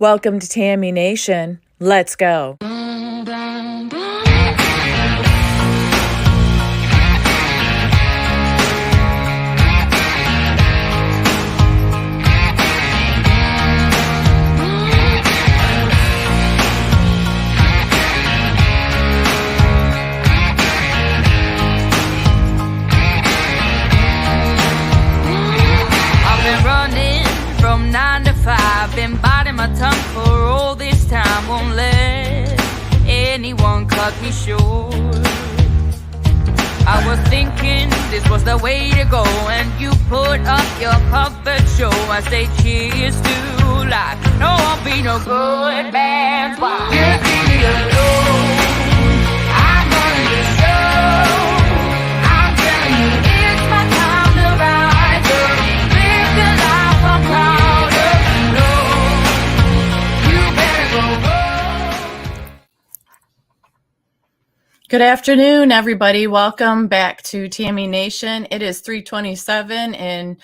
Welcome to Tammy Nation. Let's go. From 9 to 5, been biting my tongue for all this time. Won't let anyone cut me short. I was thinking this was the way to go, and you put up your puppet show. I say cheers to life. No, I'll be no good man's wife. Just leave me alone. I'm running the show. I'm telling you, it's my time to rise up. Live the life I'm proud. Good afternoon, everybody. Welcome back to Tammy Nation. It is 3:27 in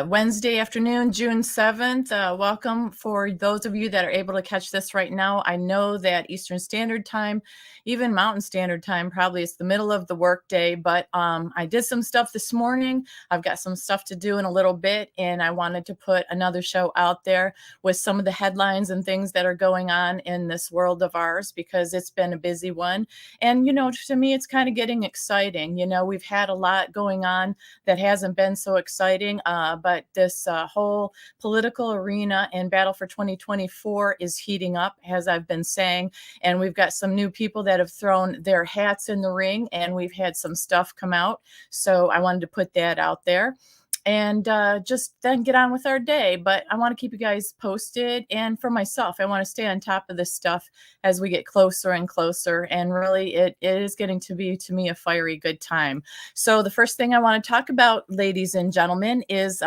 Wednesday afternoon, June 7th. Welcome for those of you that are able to catch this right now. I know that Eastern Standard Time, even Mountain Standard Time, probably is the middle of the workday, but I did some stuff this morning. I've got some stuff to do in a little bit, and I wanted to put another show out there with some of the headlines and things that are going on in this world of ours, because it's been a busy one. And, to me, it's kind of getting exciting. We've had a lot going on that hasn't been so exciting, but this whole political arena and battle for 2024 is heating up, as I've been saying. And we've got some new people that have thrown their hats in the ring, and we've had some stuff come out. So I wanted to put that out there. And just then get on with our day. But I want to keep you guys posted. And for myself, I want to stay on top of this stuff as we get closer and closer. And really, it is getting to be, to me, a fiery good time. So the first thing I want to talk about, ladies and gentlemen, is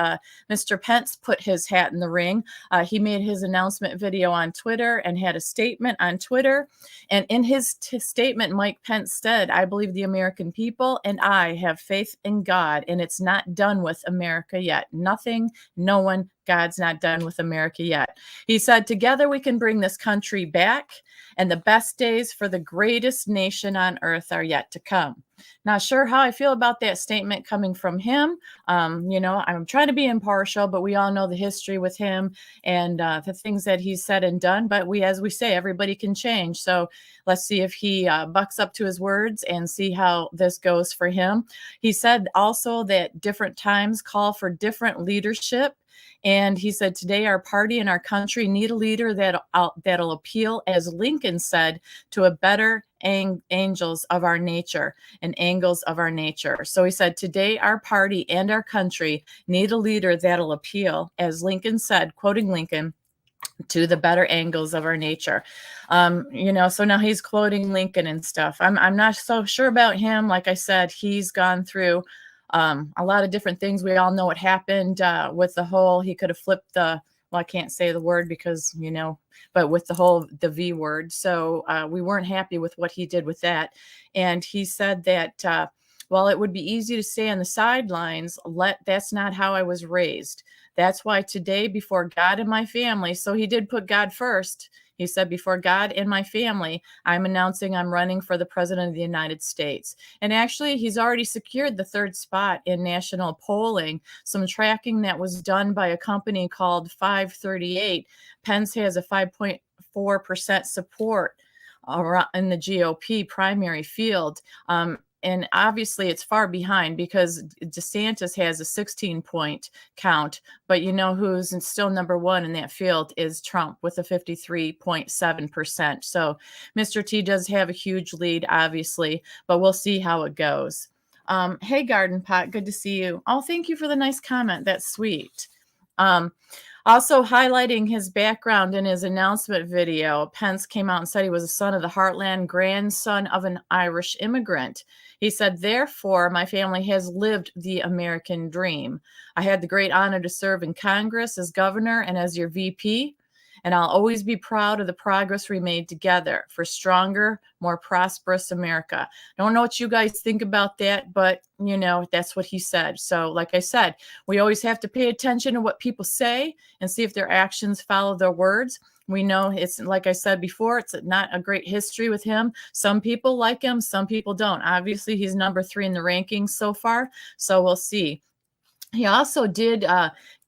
Mr. Pence put his hat in the ring. He made his announcement video on Twitter and had a statement on Twitter. And in his statement, Mike Pence said, "I believe the American people and I have faith in God, and it's not done with America yet. Nothing, no one, God's not done with America yet." He said, "Together we can bring this country back, and the best days for the greatest nation on earth are yet to come." Not sure how I feel about that statement coming from him. I'm trying to be impartial, but we all know the history with him and the things that he's said and done. But as we say, everybody can change. So let's see if he bucks up to his words and see how this goes for him. He said also that different times call for different leadership. And he said, "Today, our party and our country need a leader that'll appeal, as Lincoln said, to a better angels of our nature and angles of our nature." So he said, "Today, our party and our country need a leader that'll appeal, as Lincoln said," quoting Lincoln, "to the better angles of our nature." So now he's quoting Lincoln and stuff. I'm not so sure about him. Like I said, he's gone through a lot of different things. We all know what happened with the whole, he could have flipped I can't say the word because, but with the V word. So we weren't happy with what he did with that. And he said that, while it would be easy to stay on the sidelines, that's not how I was raised. That's why today, before God and my family, so he did put God first. He said, "Before God and my family, I'm announcing I'm running for the president of the United States." And actually, he's already secured the third spot in national polling. Some tracking that was done by a company called 538. Pence has a 5.4% support in the GOP primary field. And obviously it's far behind because DeSantis has a 16-point count, but who's still number one in that field is Trump with a 53.7%. So Mr. T does have a huge lead, obviously, but we'll see how it goes. Hey, Garden Pot, good to see you. Oh, thank you for the nice comment. That's sweet. Also highlighting his background in his announcement video, Pence came out and said he was a son of the heartland, grandson of an Irish immigrant. He said, "Therefore, my family has lived the American dream. I had the great honor to serve in Congress as governor and as your VP. And I'll always be proud of the progress we made together for stronger, more prosperous America." Don't know what you guys think about that, but that's what he said. So like I said, we always have to pay attention to what people say and see if their actions follow their words. We know it's, like I said before, it's not a great history with him. Some people like him, some people don't. Obviously, he's number 3 in the rankings so far, so we'll see. He also did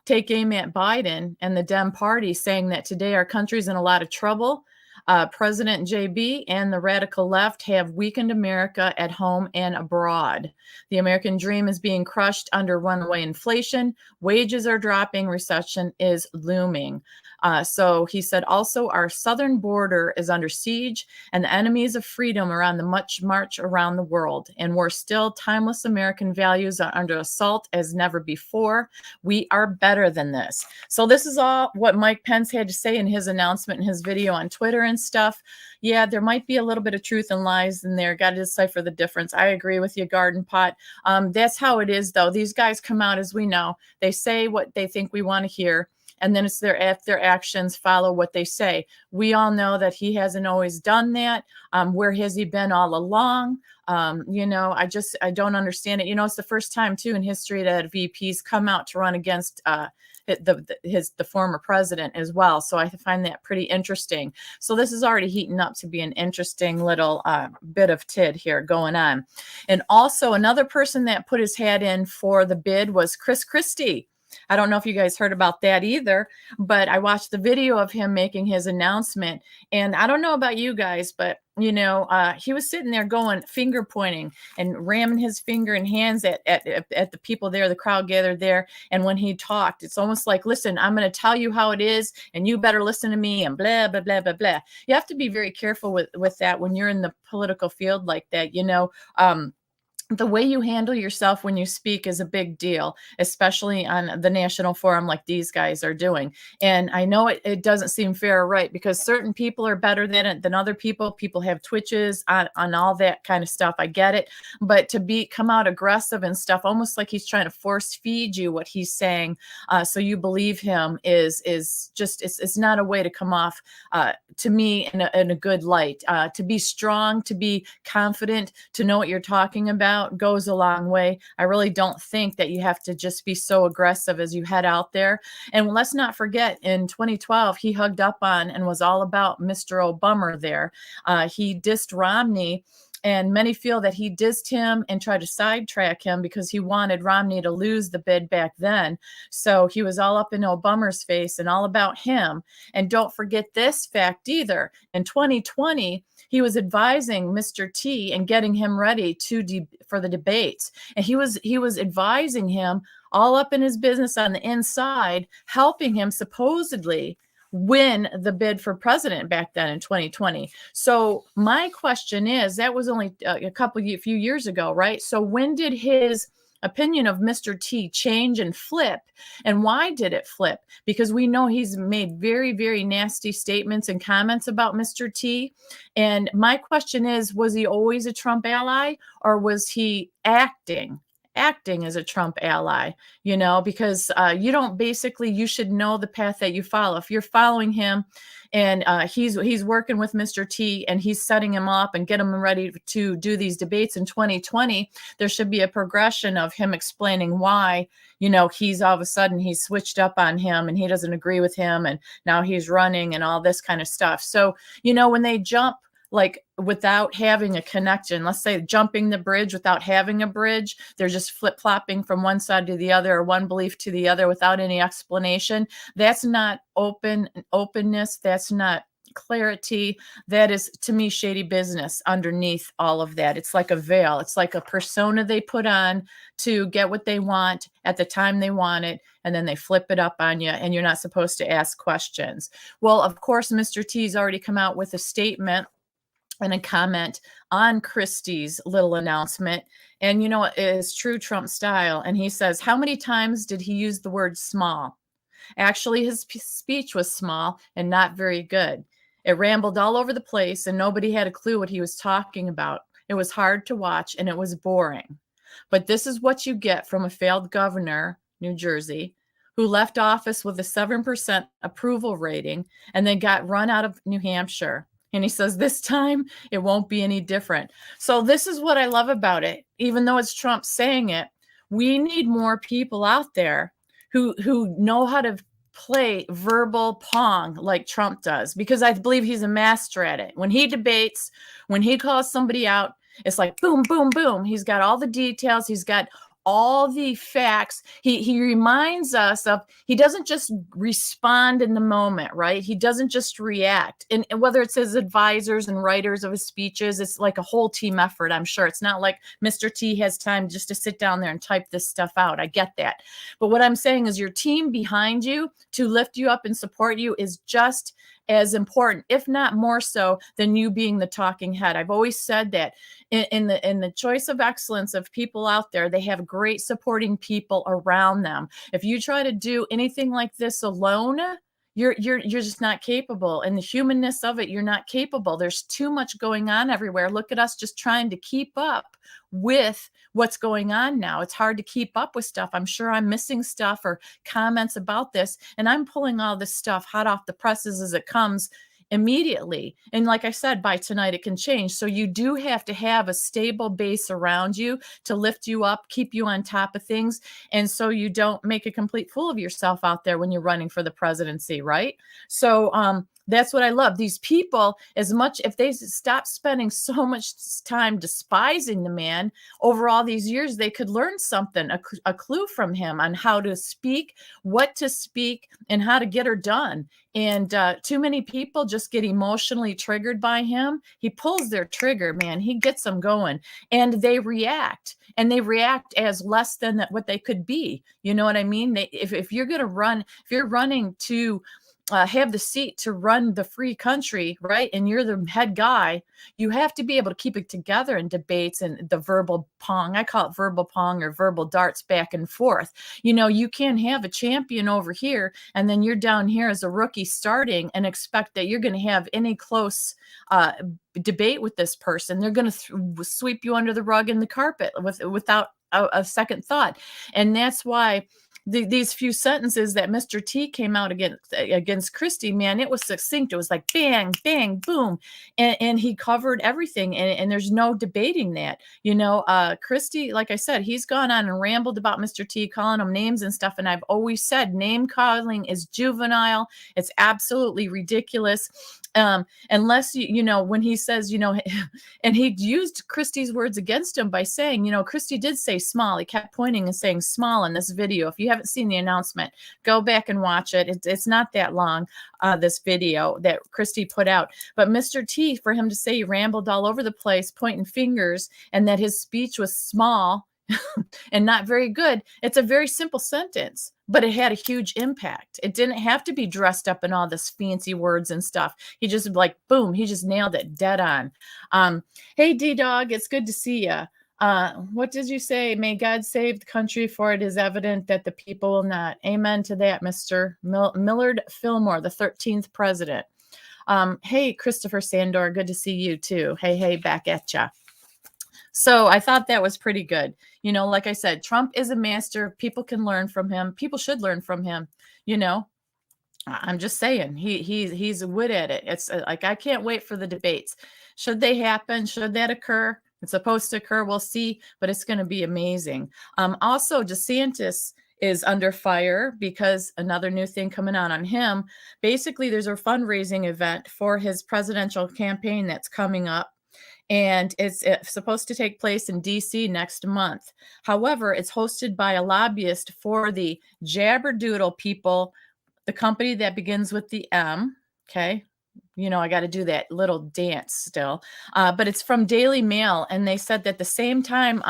take aim at Biden and the Dem Party, saying that today our country's in a lot of trouble. President JB and the radical left have weakened America at home and abroad. The American dream is being crushed under runaway inflation. Wages are dropping. Recession is looming. So he said also our southern border is under siege and the enemies of freedom are on the march around the world. And we're still timeless American values are under assault as never before. We are better than this. So this is all what Mike Pence had to say in his announcement in his video on Twitter and stuff. Yeah, there might be a little bit of truth and lies in there. Got to decipher the difference. I agree with you, Garden Pot. That's how it is, though. These guys come out, as we know. They say what they think we want to hear. And then it's their actions follow what they say. We all know that he hasn't always done that. Where has he been all along? I don't understand it. It's the first time too in history that VPs come out to run against the former president as well. So I find that pretty interesting. So this is already heating up to be an interesting little bit of tid here going on. And also another person that put his hat in for the bid was Christie. I don't know if you guys heard about that either, but I watched the video of him making his announcement. And I don't know about you guys, but, he was sitting there going finger pointing and ramming his finger and hands at the people there, the crowd gathered there. And when he talked, it's almost like, listen, I'm going to tell you how it is and you better listen to me and blah, blah, blah, blah, blah. You have to be very careful with that when you're in the political field like that, the way you handle yourself when you speak is a big deal, especially on the national forum like these guys are doing. And I know it doesn't seem fair or right because certain people are better than other people. People have twitches on all that kind of stuff. I get it. But to come out aggressive and stuff, almost like he's trying to force feed you what he's saying so you believe him is just, it's not a way to come off to me in a good light. To be strong, to be confident, to know what you're talking about goes a long way. I really don't think that you have to just be so aggressive as you head out there. And let's not forget, in 2012, he hugged up on and was all about Mr. Obama there. He dissed Romney. And many feel that he dissed him and tried to sidetrack him because he wanted Romney to lose the bid back then. So he was all up in Obama's face and all about him. And don't forget this fact either. In 2020, he was advising Mr. T and getting him ready for the debates. And he was advising him all up in his business on the inside, helping him supposedly win the bid for president back then in 2020. So my question is, that was only a few years ago, right? So when did his opinion of Mr. T change and flip? And why did it flip? Because we know he's made very, very nasty statements and comments about Mr. T. And my question is, was he always a Trump ally or was he acting as a Trump ally, because you should know the path that you follow. If you're following him and he's working with Mr. T and he's setting him up and get him ready to do these debates in 2020, there should be a progression of him explaining why, he's all of a sudden he's switched up on him and he doesn't agree with him and now he's running and all this kind of stuff. So, when they jump like without having a connection, let's say jumping the bridge without having a bridge, they're just flip-flopping from one side to the other or one belief to the other without any explanation. That's not openness. That's not clarity. That is, to me, shady business underneath all of that. It's like a veil. It's like a persona they put on to get what they want at the time they want it, and then they flip it up on you, and you're not supposed to ask questions. Well, of course, Mr. T's already come out with a statement and a comment on Christie's little announcement. And it is true Trump style. And he says, how many times did he use the word small? Actually, his speech was small and not very good. It rambled all over the place and nobody had a clue what he was talking about. It was hard to watch and it was boring. But this is what you get from a failed governor, New Jersey, who left office with a 7% approval rating and then got run out of New Hampshire. And he says, this time it won't be any different. So this is what I love about it. Even though it's Trump saying it, we need more people out there who know how to play verbal pong like Trump does, because I believe he's a master at it. When he debates, when he calls somebody out, it's like boom, boom, boom. He's got all the details. He's got all the facts. He reminds us of, he doesn't just respond in the moment, right? He doesn't just react. And whether it's his advisors and writers of his speeches, it's like a whole team effort, I'm sure. It's not like Mr. T has time just to sit down there and type this stuff out. I get that. But what I'm saying is your team behind you to lift you up and support you is just as important, if not more so, than you being the talking head. I've always said that in the choice of excellence of people out there, they have great supporting people around them. If you try to do anything like this alone, you're just not capable. And the humanness of it, you're not capable. There's too much going on everywhere. Look at us just trying to keep up with what's going on now. It's hard to keep up with stuff. I'm sure I'm missing stuff or comments about this, and I'm pulling all this stuff hot off the presses as it comes immediately. And like I said, by tonight it can change. So you do have to have a stable base around you to lift you up, keep you on top of things, and so you don't make a complete fool of yourself out there when you're running for the presidency, right? So that's what I love. These people, as much, if they stop spending so much time despising the man over all these years, they could learn something, a clue from him on how to speak, what to speak, and how to get her done. And too many people just get emotionally triggered by him. He pulls their trigger, man. He gets them going, and they react. And they react as less than what they could be. You know what I mean? If you're going to run, if you're running to have the seat to run the free country, right? And you're the head guy, you have to be able to keep it together in debates and the verbal pong. I call it verbal pong or verbal darts back and forth. You know, you can't have a champion over here and then you're down here as a rookie starting and expect that you're going to have any close debate with this person. They're going to sweep you under the rug and the carpet without a second thought. And that's why these few sentences that Mr. T came out against Christie, man, it was succinct. It was like bang, bang, boom. And he covered everything. And there's no debating that. You know, Christie, like I said, he's gone on and rambled about Mr. T, calling him names and stuff. And I've always said name calling is juvenile. It's absolutely ridiculous. Unless, you know, when he says, you know, and he used Christie's words against him by saying, you know, Christie did say small. He kept pointing and saying small in this video. If you haven't seen the announcement, go back and watch it. It's not that long, this video that Christie put out. But Mr. T, for him to say he rambled all over the place, pointing fingers, and that his speech was small and not very good. It's a very simple sentence, but it had a huge impact. It didn't have to be dressed up in all this fancy words and stuff. He just like, boom, he just nailed it dead on. Hey, D-Dog, it's good to see you. What did you say? May God save the country, for it is evident that the people will not. Amen to that, Mr. Millard Fillmore, the 13th president. Hey, Christopher Sandor, good to see you too. Hey, back at ya. So I thought that was pretty good. You know, like I said, Trump is a master. People can learn from him. People should learn from him. You know, I'm just saying he's a wit at it. It's like, I can't wait for the debates. Should they happen? Should that occur? It's supposed to occur. We'll see, but it's going to be amazing. Also, DeSantis is under fire because another new thing coming out on him. Basically, there's a fundraising event for his presidential campaign that's coming up. And it's supposed to take place in D.C. next month. However, it's hosted by a lobbyist for the Jabberdoodle people, the company that begins with the M. Okay. You know, I got to do that little dance still. But it's from Daily Mail. And they said that the same time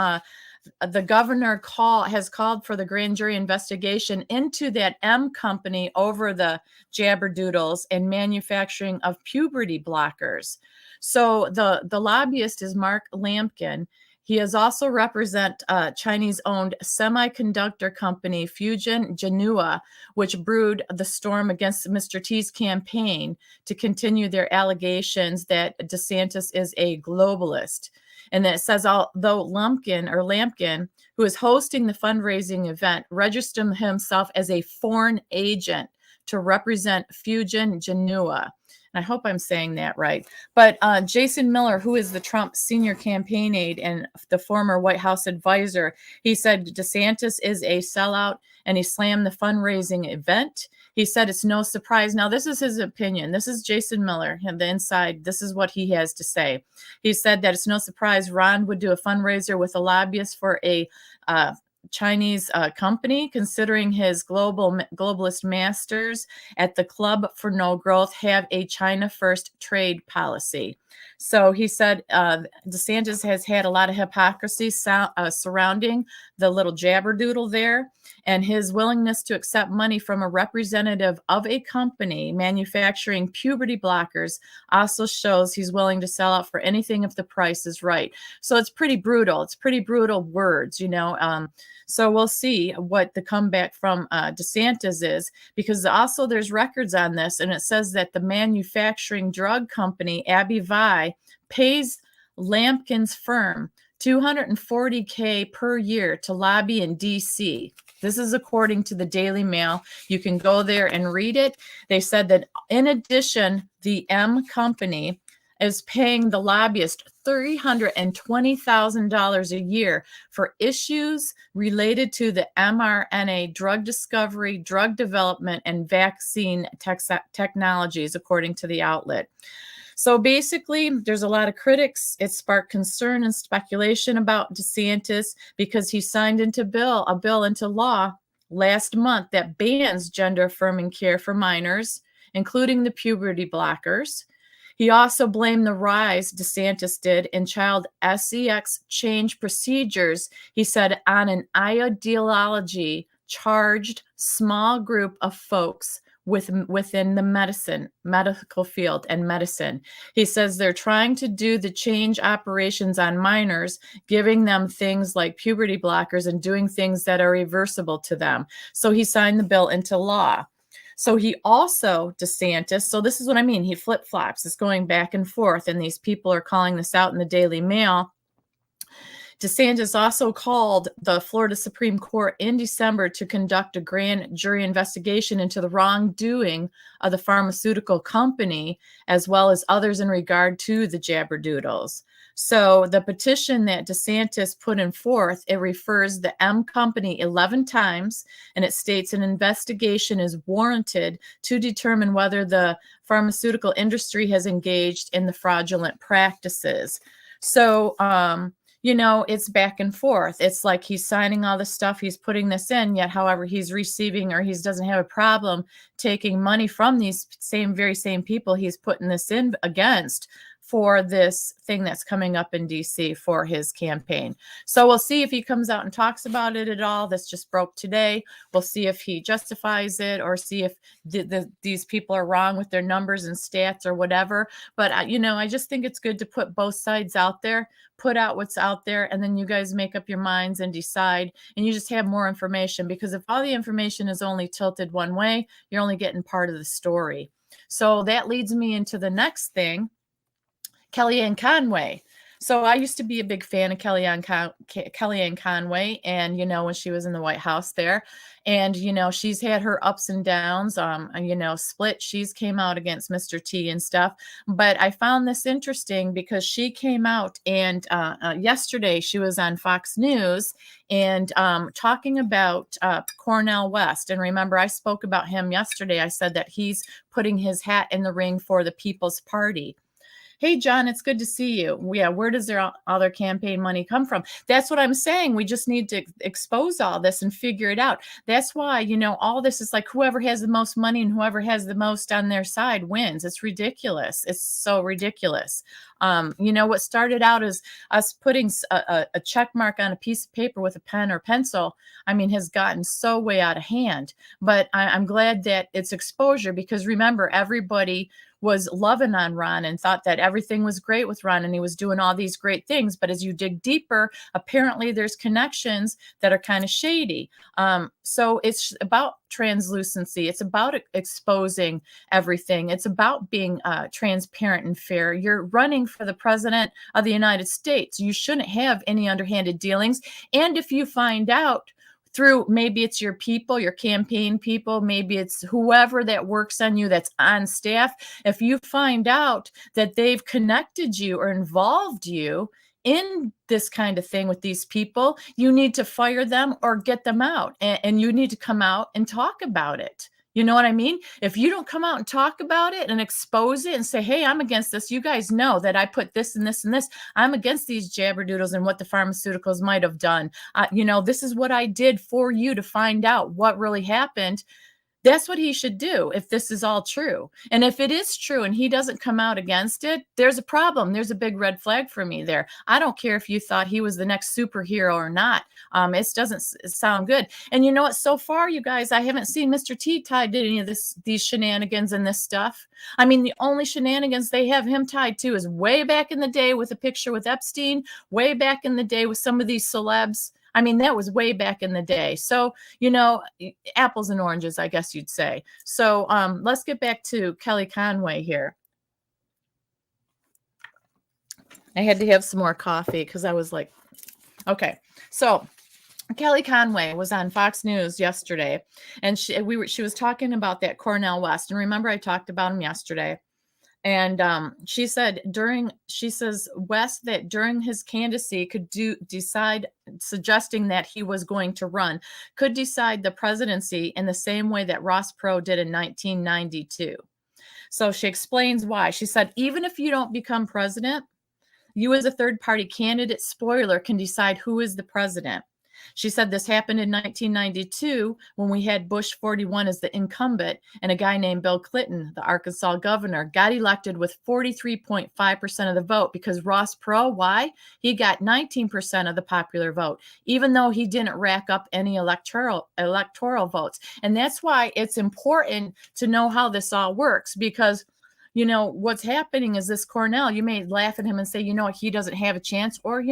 the governor has called for the grand jury investigation into that M company over the Jabberdoodles and manufacturing of puberty blockers. So the lobbyist is Mark Lampkin. He has also represent Chinese-owned semiconductor company Fujian Jinhua, which brewed the storm against Mr. T's campaign to continue their allegations that DeSantis is a globalist. And then it says, although Lampkin, who is hosting the fundraising event, registered himself as a foreign agent to represent Fujian Jinhua. And I hope I'm saying that right. But Jason Miller, who is the Trump senior campaign aide and the former White House advisor, he said DeSantis is a sellout, and he slammed the fundraising event. He said it's no surprise. Now, this is his opinion. This is Jason Miller, and the inside. This is what he has to say. He said that it's no surprise Ron would do a fundraiser with a lobbyist for a Chinese company, considering his globalist masters at the Club for No Growth have a China first trade policy. So he said DeSantis has had a lot of hypocrisy surrounding the little jabberdoodle there, and his willingness to accept money from a representative of a company manufacturing puberty blockers also shows he's willing to sell out for anything if the price is right. So it's pretty brutal. It's pretty brutal words, you know. So we'll see what the comeback from DeSantis is, because also there's records on this, and it says that the manufacturing drug company AbbVie pays Lampkin's firm $240K per year to lobby in DC. This is according to the Daily Mail. You can go there and read it. They said that in addition, the M company is paying the lobbyist $320,000 a year for issues related to the mRNA drug discovery, drug development, and vaccine technologies, according to the outlet. So basically, there's a lot of critics. It sparked concern and speculation about DeSantis because he signed into a bill into law last month that bans gender-affirming care for minors, including the puberty blockers. He also blamed the rise, DeSantis did, in child sex change procedures, he said, on an ideology charged small group of folks within the medical field and medicine. He says they're trying to do the change operations on minors, giving them things like puberty blockers and doing things that are reversible to them. So he signed the bill into law. So he also, DeSantis, so this is what I mean, he flip-flops. It's going back and forth, and these people are calling this out in the Daily Mail. DeSantis also called the Florida Supreme Court in December to conduct a grand jury investigation into the wrongdoing of the pharmaceutical company, as well as others in regard to the jabberdoodles. So the petition that DeSantis put in forth, it refers the M company 11 times, and it states an investigation is warranted to determine whether the pharmaceutical industry has engaged in the fraudulent practices. So, you know, it's back and forth. It's like he's signing all this stuff, he's putting this in, yet however he's receiving, or he doesn't have a problem taking money from these very same people he's putting this in against for this thing that's coming up in DC for his campaign. So we'll see if he comes out and talks about it at all. This just broke today. We'll see if he justifies it, or see if these people are wrong with their numbers and stats or whatever. But, you know, I just think it's good to put both sides out there, put out what's out there, and then you guys make up your minds and decide, and you just have more information, because if all the information is only tilted one way, you're only getting part of the story. So that leads me into the next thing. KellyAnn Conway. So I used to be a big fan of KellyAnn Conway, and, you know, when she was in the White House there, and, you know, she's had her ups and downs, you know, split. She's came out against Mr. T and stuff, but I found this interesting because she came out and yesterday she was on Fox News and talking about Cornel West. And remember, I spoke about him yesterday. I said that he's putting his hat in the ring for the People's Party. Hey, John, it's good to see you. Yeah, where does all their campaign money come from? That's what I'm saying. We just need to expose all this and figure it out. That's why, you know, all this is like whoever has the most money and whoever has the most on their side wins. It's ridiculous. It's so ridiculous. You know, what started out as us putting a check mark on a piece of paper with a pen or pencil, I mean, has gotten so way out of hand. But I'm glad that it's exposure, because remember, everybody was loving on Ron and thought that everything was great with Ron and he was doing all these great things. But as you dig deeper, apparently there's connections that are kind of shady. So it's about translucency. It's about exposing everything. It's about being transparent and fair. You're running for the president of the United States. You shouldn't have any underhanded dealings. And if you find out through, maybe it's your people, your campaign people, maybe it's whoever that works on you that's on staff. If you find out that they've connected you or involved you in this kind of thing with these people, you need to fire them or get them out. And you need to come out and talk about it. You know what I mean? If you don't come out and talk about it and expose it and say, hey, I'm against this. You guys know that I put this and this and this. I'm against these jabberdoodles and what the pharmaceuticals might have done. This is what I did for you to find out what really happened. That's what he should do if this is all true. And if it is true and he doesn't come out against it, there's a problem. There's a big red flag for me there. I don't care if you thought he was the next superhero or not. It doesn't sound good. And you know what? So far, you guys, I haven't seen Mr. T tied to any of these shenanigans and this stuff. I mean, the only shenanigans they have him tied to is way back in the day with a picture with Epstein, way back in the day with some of these celebs. I mean, that was way back in the day. So, apples and oranges, I guess you'd say. So let's get back to Kelly Conway here. I had to have some more coffee because I was like, okay. So Kelly Conway was on Fox News yesterday, and she was talking about that Cornel West. And remember, I talked about him yesterday. And she says West, that during his candidacy could decide, suggesting that he was going to run, could decide the presidency in the same way that Ross Perot did in 1992. So she explains why. She said, even if you don't become president, you as a third party candidate spoiler can decide who is the president. She said this happened in 1992 when we had Bush 41 as the incumbent, and a guy named Bill Clinton, the Arkansas governor, got elected with 43.5% of the vote because Ross Perot, why? He got 19% of the popular vote, even though he didn't rack up any electoral votes. And that's why it's important to know how this all works, because what's happening is this Cornel, you may laugh at him and say, he doesn't have a chance, or,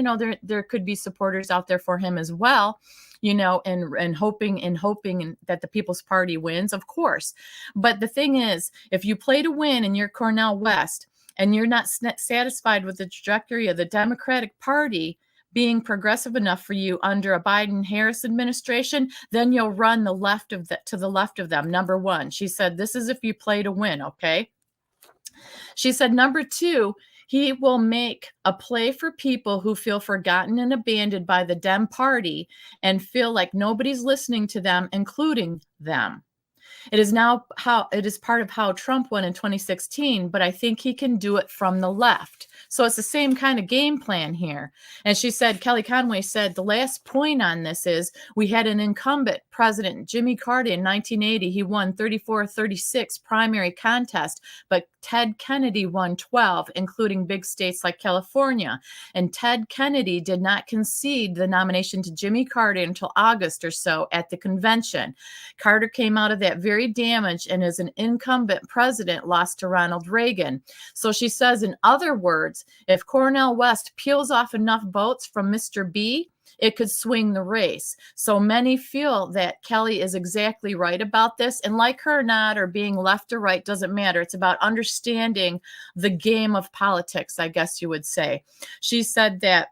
there could be supporters out there for him as well, and hoping that the People's Party wins, of course. But the thing is, if you play to win and you're Cornel West and you're not satisfied with the trajectory of the Democratic Party being progressive enough for you under a Biden-Harris administration, then you'll run to the left of them. Number one, she said, this is if you play to win, okay? She said, number two, he will make a play for people who feel forgotten and abandoned by the Dem Party and feel like nobody's listening to them, including them. It is part of how Trump won in 2016, but I think he can do it from the left. So it's the same kind of game plan here. And she said, Kelly Conway said, the last point on this is we had an incumbent president, Jimmy Carter, in 1980. He won 34-36 primary contest, but Ted Kennedy won 12, including big states like California. And Ted Kennedy did not concede the nomination to Jimmy Carter until August or so at the convention. Carter came out of that very damaged, and as an incumbent president, lost to Ronald Reagan. So she says, in other words, if Cornel West peels off enough votes from Mr. B, it could swing the race. So many feel that Kelly is exactly right about this. And like her or not, or being left or right, doesn't matter. It's about understanding the game of politics, I guess you would say. She said that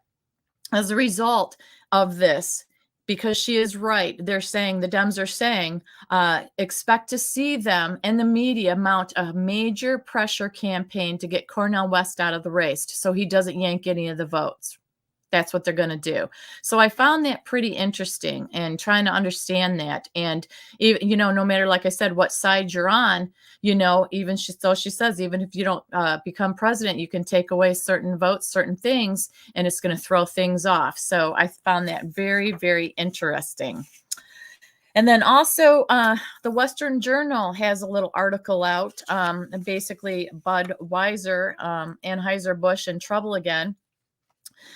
as a result of this, because she is right, the Dems are saying, expect to see them and the media mount a major pressure campaign to get Cornel West out of the race so he doesn't yank any of the votes. That's what they're going to do. So I found that pretty interesting and trying to understand that. And, no matter, like I said, what side you're on, she says, even if you don't become president, you can take away certain votes, certain things, and it's going to throw things off. So I found that very, very interesting. And then also the Western Journal has a little article out, basically Budweiser, Anheuser-Busch in trouble again.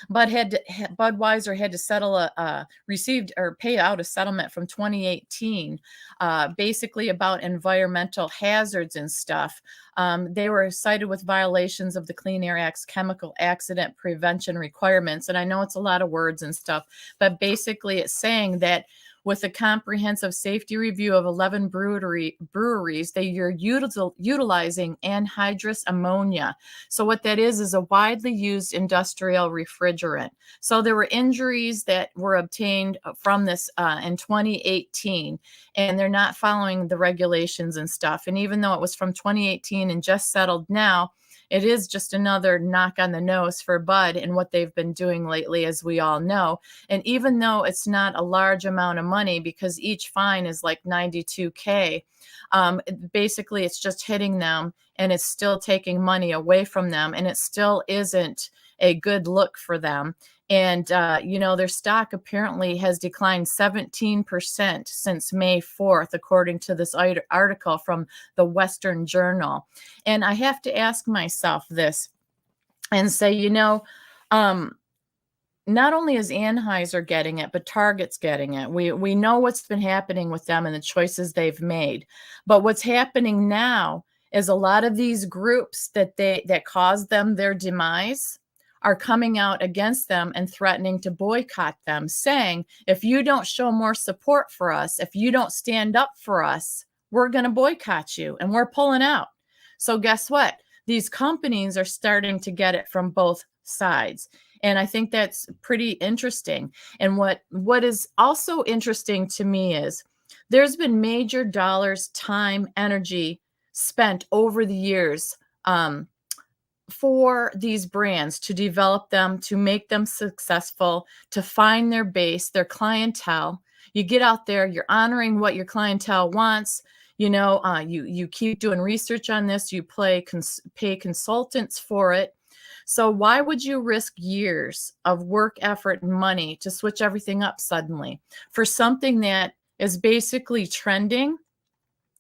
Budweiser had to pay out a settlement from 2018, basically about environmental hazards and stuff. They were cited with violations of the Clean Air Act's chemical accident prevention requirements. And I know it's a lot of words and stuff, but basically it's saying that with a comprehensive safety review of 11 breweries. They are utilizing anhydrous ammonia. So what that is a widely used industrial refrigerant. So there were injuries that were obtained from this in 2018, and they're not following the regulations and stuff. And even though it was from 2018 and just settled now, it is just another knock on the nose for Bud and what they've been doing lately, as we all know. And even though it's not a large amount of money, because each fine is like $92K, basically it's just hitting them, and it's still taking money away from them, and it still isn't a good look for them. And, their stock apparently has declined 17% since May 4th, according to this article from the Western Journal. And I have to ask myself this and say, not only is Anheuser getting it, but Target's getting it. We know what's been happening with them and the choices they've made. But what's happening now is a lot of these groups that caused them their demise are coming out against them and threatening to boycott them, saying, if you don't show more support for us, if you don't stand up for us, we're going to boycott you and we're pulling out. So guess what? These companies are starting to get it from both sides. And I think that's pretty interesting. And what is also interesting to me is there's been major dollars, time, energy spent over the years for these brands to develop them, to make them successful, to find their base, their clientele. You get out there, you're honoring what your clientele wants. You keep doing research on this, you pay consultants for it. So why would you risk years of work, effort, and money to switch everything up suddenly for something that is basically trending,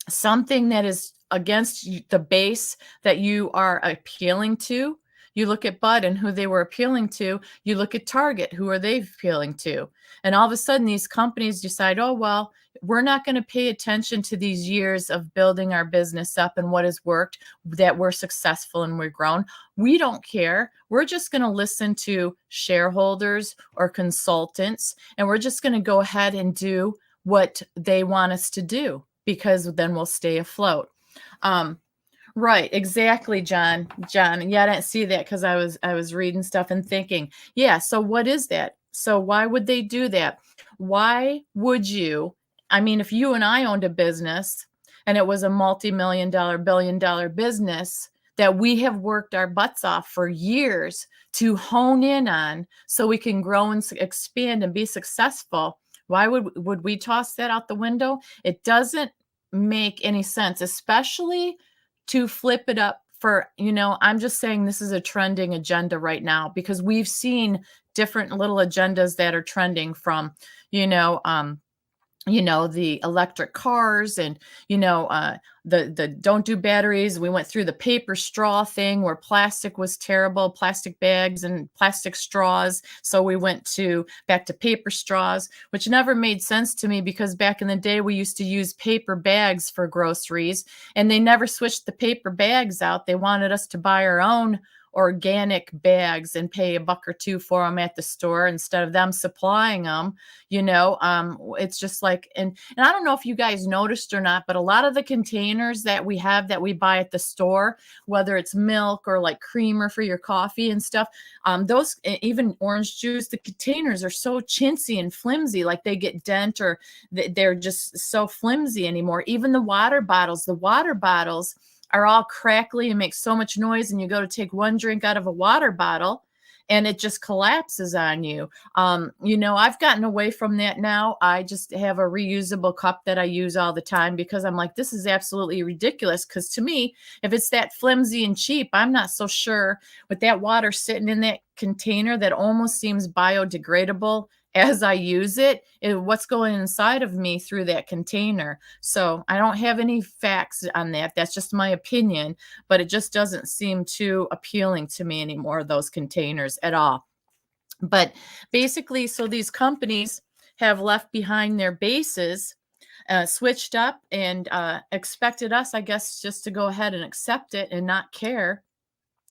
something that is against the base that you are appealing to? You look at Bud and who they were appealing to. You look at Target, who are they appealing to? And all of a sudden, these companies decide, oh, well, we're not going to pay attention to these years of building our business up and what has worked, that we're successful and we're grown. We don't care. We're just going to listen to shareholders or consultants, and we're just going to go ahead and do what they want us to do, because then we'll stay afloat. Right, exactly, John. Yeah, I didn't see that because I was reading stuff and thinking, yeah, so what is that? So why would they do that? Why would you? I mean, if you and I owned a business and it was a multi-million-dollar, billion-dollar business that we have worked our butts off for years to hone in on so we can grow and expand and be successful, why would we toss that out the window? It doesn't make any sense, especially to flip it up for, I'm just saying this is a trending agenda right now, because we've seen different little agendas that are trending from, the electric cars and, the don't do batteries. We went through the paper straw thing where plastic was terrible, plastic bags and plastic straws. So we went back to paper straws, which never made sense to me, because back in the day, we used to use paper bags for groceries, and they never switched the paper bags out. They wanted us to buy our own organic bags and pay $1 or $2 for them at the store instead of them supplying them. It's just like, and I don't know if you guys noticed or not, but a lot of the containers that we buy at the store, whether it's milk or like creamer for your coffee and stuff, those, even orange juice, the containers are so chintzy and flimsy, like they get dent, or they're just so flimsy anymore. Even the water bottles are all crackly and make so much noise, and you go to take one drink out of a water bottle and it just collapses on you. I've gotten away from that now. I just have a reusable cup that I use all the time, because I'm like, this is absolutely ridiculous. Because to me, if it's that flimsy and cheap, I'm not so sure with that water sitting in that container that almost seems biodegradable as I use it, what's going inside of me through that container. So I don't have any facts on that. That's just my opinion, but it just doesn't seem too appealing to me anymore, those containers at all. But basically, so these companies have left behind their bases, switched up, and expected us, I guess, just to go ahead and accept it and not care.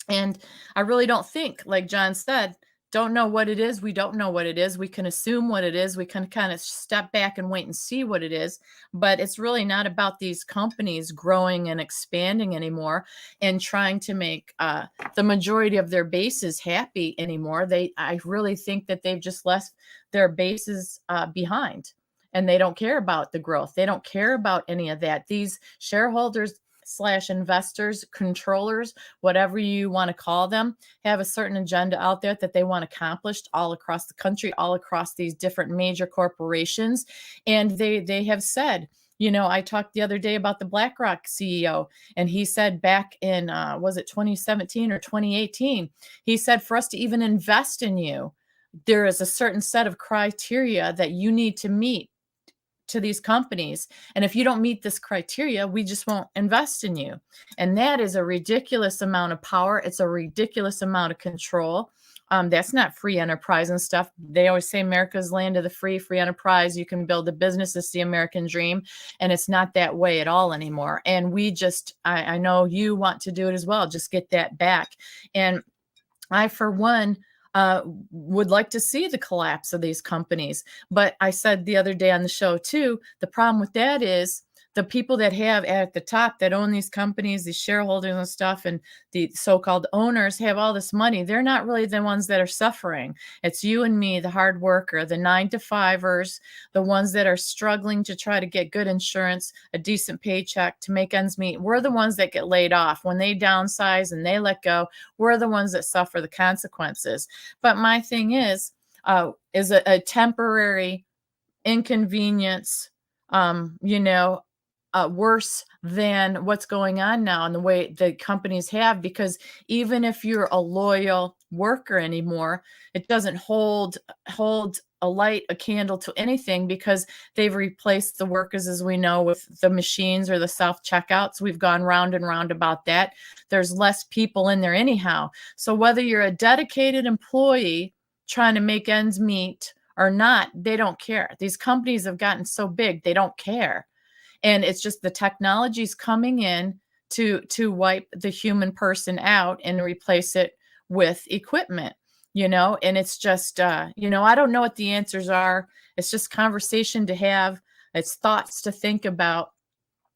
And I really don't think, like John said, don't know what it is. We don't know what it is. We can assume what it is. We can kind of step back and wait and see what it is. But it's really not about these companies growing and expanding anymore and trying to make the majority of their bases happy anymore. I really think that they've just left their bases behind, and they don't care about the growth. They don't care about any of that. These shareholders slash investors, controllers, whatever you want to call them, have a certain agenda out there that they want accomplished all across the country, all across these different major corporations. And they have said, I talked the other day about the BlackRock CEO, and he said back in, was it 2017 or 2018, he said, for us to even invest in you, there is a certain set of criteria that you need to meet to these companies. And if you don't meet this criteria, we just won't invest in you. And that is a ridiculous amount of power. It's a ridiculous amount of control. That's not free enterprise and stuff. They always say America's land of the free enterprise. You can build a business. It's the American dream. And it's not that way at all anymore. And we just, I know you want to do it as well. Just get that back. And I, for one, would like to see the collapse of these companies. But I said the other day on the show too, the problem with that is the people that have at the top that own these companies, these shareholders and stuff, and the so-called owners have all this money. They're not really the ones that are suffering. It's you and me, the hard worker, the 9-to-5ers, the ones that are struggling to try to get good insurance, a decent paycheck to make ends meet. We're the ones that get laid off. When they downsize and they let go, we're the ones that suffer the consequences. But my thing is a temporary inconvenience, worse than what's going on now and the way the companies have, because even if you're a loyal worker anymore, it doesn't hold a candle to anything, because they've replaced the workers, as we know, with the machines or the self-checkouts. We've gone round and round about that. There's less people in there anyhow. So whether you're a dedicated employee trying to make ends meet or not, they don't care. These companies have gotten so big, they don't care. And it's just the technology's coming in to wipe the human person out and replace it with equipment, and it's just, I don't know what the answers are. It's just conversation to have. It's thoughts to think about.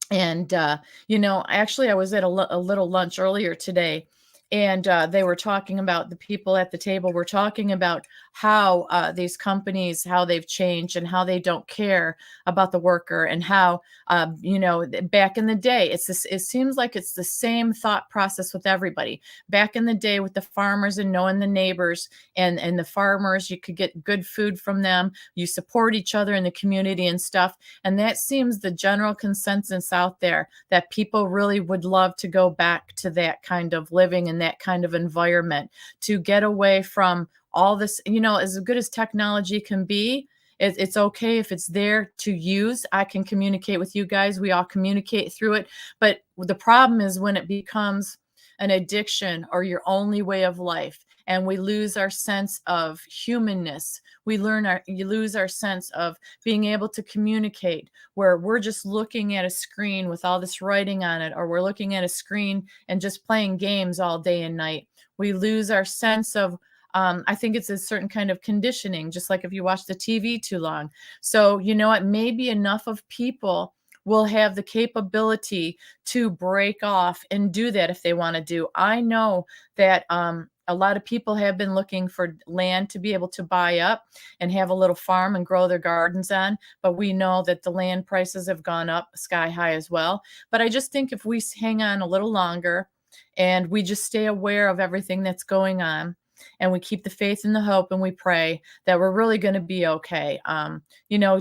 And, actually I was at a little lunch earlier today, and they were talking about, the people at the table were talking about how these companies, how they've changed and how they don't care about the worker, and how, back in the day, it seems like it's the same thought process with everybody. Back in the day with the farmers and knowing the neighbors and the farmers, you could get good food from them. You support each other in the community and stuff. And that seems the general consensus out there, that people really would love to go back to that kind of living and that kind of environment, to get away from all this, as good as technology can be. It's okay if it's there to use. I can communicate with you guys. We all communicate through it. But the problem is when it becomes an addiction or your only way of life, and we lose our sense of humanness. You lose our sense of being able to communicate, where we're just looking at a screen with all this writing on it, or we're looking at a screen and just playing games all day and night. We lose our sense of, I think it's a certain kind of conditioning, just like if you watch the TV too long. So, maybe enough of people will have the capability to break off and do that if they want to do. I know that a lot of people have been looking for land to be able to buy up and have a little farm and grow their gardens on. But we know that the land prices have gone up sky high as well. But I just think if we hang on a little longer and we just stay aware of everything that's going on, and we keep the faith and the hope, and we pray that we're really going to be okay.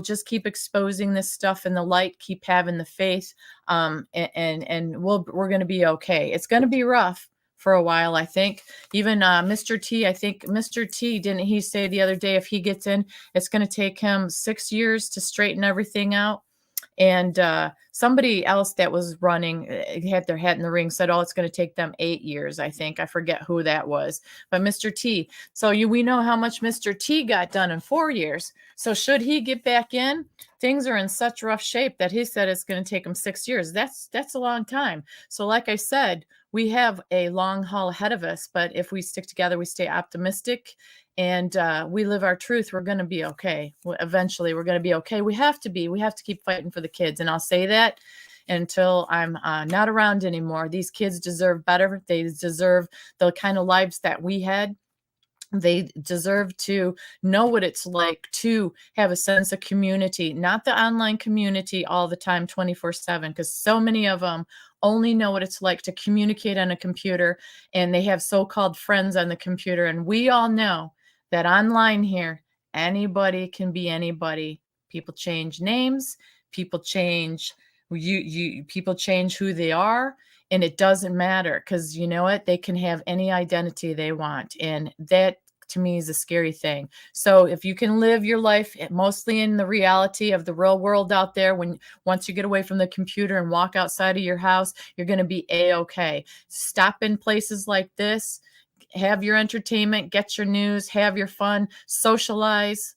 Just keep exposing this stuff in the light, keep having the faith, and we're going to be okay. It's going to be rough for a while, I think. Even Mr. T, I think Mr. T, didn't he say the other day, if he gets in, it's going to take him 6 years to straighten everything out? And somebody else that was running, had their hat in the ring, said, oh, it's going to take them 8 years, I think. I forget who that was. But Mr. T. So we know how much Mr. T got done in 4 years. So should he get back in? Things are in such rough shape that he said it's going to take him 6 years. That's a long time. So like I said, we have a long haul ahead of us. But if we stick together, we stay optimistic, and we live our truth, we're going to be okay. Eventually, we're going to be okay. We have to be. We have to keep fighting for the kids. And I'll say that until I'm not around anymore. These kids deserve better. They deserve the kind of lives that we had. They deserve to know what it's like to have a sense of community, not the online community all the time, 24/7, because so many of them only know what it's like to communicate on a computer, and they have so-called friends on the computer. And we all know that online here, anybody can be anybody. People change names, people change people change who they are, and it doesn't matter, because you know what, they can have any identity they want, and that to me is a scary thing. So if you can live your life mostly in the reality of the real world out there, when once you get away from the computer and walk outside of your house, you're going to be a-okay. Stop in places like this, have your entertainment, get your news, have your fun, socialize,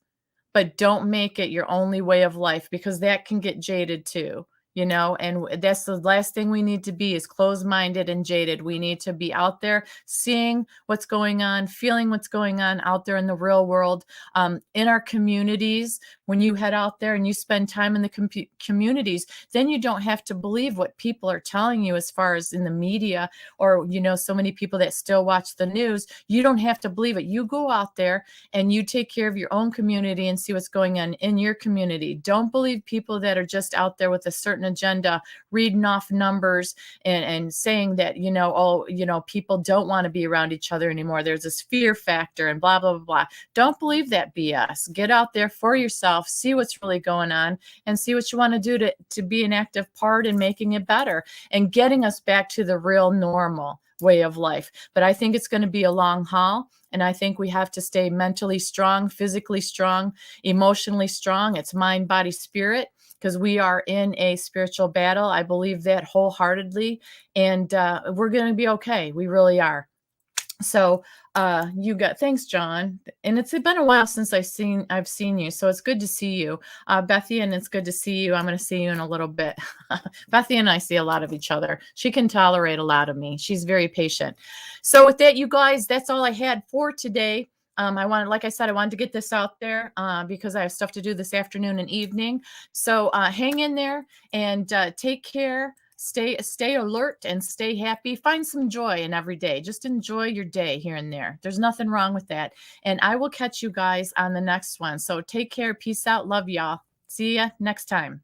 but don't make it your only way of life, because that can get jaded too, and that's the last thing we need to be, is closed-minded and jaded. We need to be out there seeing what's going on, feeling what's going on out there in the real world, in our communities. When you head out there and you spend time in the communities, then you don't have to believe what people are telling you as far as in the media, or so many people that still watch the news. You don't have to believe it. You go out there and you take care of your own community and see what's going on in your community. Don't believe people that are just out there with a certain agenda, reading off numbers and saying that, people don't want to be around each other anymore. There's this fear factor and blah, blah, blah, blah. Don't believe that BS. Get out there for yourself, see what's really going on, and see what you want to do to be an active part in making it better and getting us back to the real normal way of life. But I think it's going to be a long haul. And I think we have to stay mentally strong, physically strong, emotionally strong. It's mind, body, spirit, because we are in a spiritual battle. I believe that wholeheartedly. And we're going to be okay. We really are. So thanks, John. And it's been a while since I've seen you. So it's good to see you. Bethy, and it's good to see you. I'm going to see you in a little bit. Bethy and I see a lot of each other. She can tolerate a lot of me. She's very patient. So with that, you guys, that's all I had for today. Like I said, I wanted to get this out there because I have stuff to do this afternoon and evening. So hang in there and take care. Stay alert and stay happy. Find some joy in every day. Just enjoy your day here and there. There's nothing wrong with that. And I will catch you guys on the next one. So take care. Peace out. Love y'all. See ya next time.